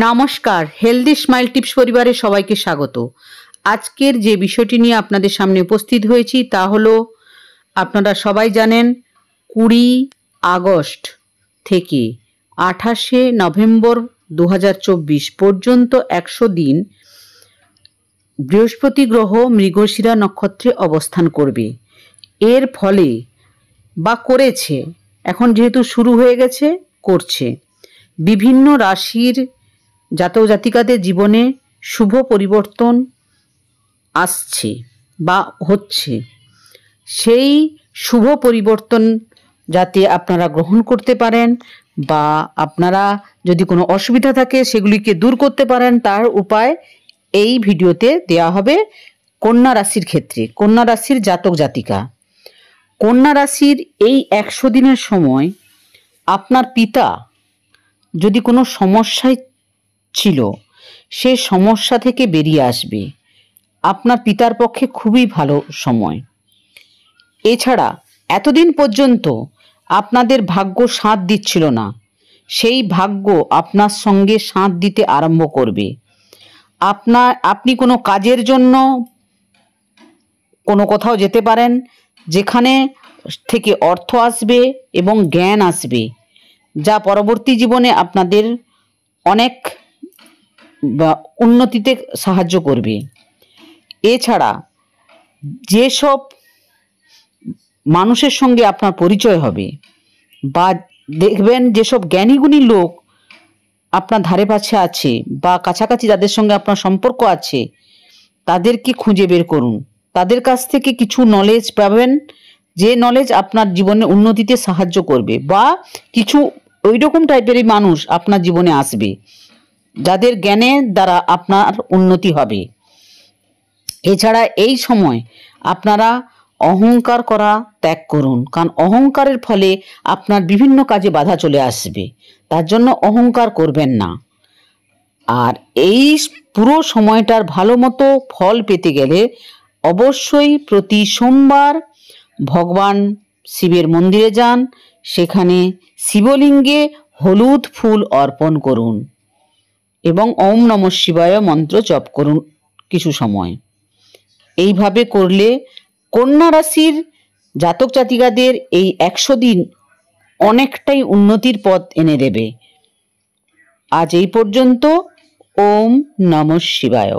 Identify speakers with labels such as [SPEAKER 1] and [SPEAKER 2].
[SPEAKER 1] নমস্কার, healthy smile tips পরিবারে সবাইকে স্বাগত। আজকের যে বিষয়টি নিয়ে আপনাদের সামনে উপস্থিত হয়েছি তা হলো, আপনারা সবাই জানেন 20 আগস্ট থেকে 28শে নভেম্বর 2024 পর্যন্ত 100 দিন বৃহস্পতি গ্রহ মৃগশিরা নক্ষত্রে অবস্থান করবে। এর ফলে বা করেছে, এখন যেহেতু শুরু হয়ে গেছে, করছে বিভিন্ন রাশির জাতক জাতিকাদের জীবনে শুভ পরিবর্তন আসছে বা হচ্ছে। সেই শুভ পরিবর্তন যাতে আপনারা গ্রহণ করতে পারেন বা আপনারা যদি কোনো অসুবিধা থাকে সেগুলিকে দূর করতে পারেন, তার উপায় এই ভিডিওতে দেওয়া হবে। কন্যা রাশির ক্ষেত্রে, কন্যা রাশির জাতক জাতিকা, কন্যা রাশির এই 100 দিনের সময় আপনার পিতা যদি কোনো সমস্যায় ছিল, সে সমস্যা থেকে বেরিয়ে আসবে। আপনার পিতার পক্ষে খুবই ভালো সময়। এছাড়া এতদিন পর্যন্ত আপনাদের ভাগ্য সাথ দিচ্ছিল না, সেই ভাগ্য আপনার সঙ্গে সাথ দিতে আরম্ভ করবে। আপনি কোনো কাজের জন্য কোনো কোথাও যেতে পারেন, যেখানে থেকে অর্থ আসবে এবং জ্ঞান আসবে, যা পরবর্তী জীবনে আপনাদের অনেক উন্নতিতে সাহায্য করবে। এছাড়া যেসব মানুষের সঙ্গে আপনার পরিচয় হবে বা দেখবেন যেসব জ্ঞানীগুণী লোক আপনার ধারে পাশে আছে বা কাছাকাছি যাদের সঙ্গে আপনার সম্পর্ক আছে, তাদেরকে খুঁজে বের করুন। তাদের কাছ থেকে কিছু নলেজ পাবেন, যে নলেজ আপনার জীবনে উন্নতিতে সাহায্য করবে, বা কিছু ওই রকম টাইপেরই মানুষ আপনার জীবনে আসবে যাদের জ্ঞানের দ্বারা আপনার উন্নতি হবে। এছাড়া এই সময় আপনারা অহংকার করা ত্যাগ করুন, কারণ অহংকারের ফলে আপনার বিভিন্ন কাজে বাধা চলে আসবে। তার জন্য অহংকার করবেন না। আর এই পুরো সময়টার ভালো মতো ফল পেতে গেলে অবশ্যই প্রতি সোমবার ভগবান শিবের মন্দিরে যান, সেখানে শিবলিঙ্গে হলুদ ফুল অর্পণ করুন এবং ওম নমঃ শিবায় মন্ত্র জপ করুন কিছু সময়। এইভাবে করলে কন্যা রাশির জাতক জাতিকাদের এই 100 দিন অনেকটাই উন্নতির পথ এনে দেবে। আজ এই পর্যন্ত। ওম নমঃ শিবায়।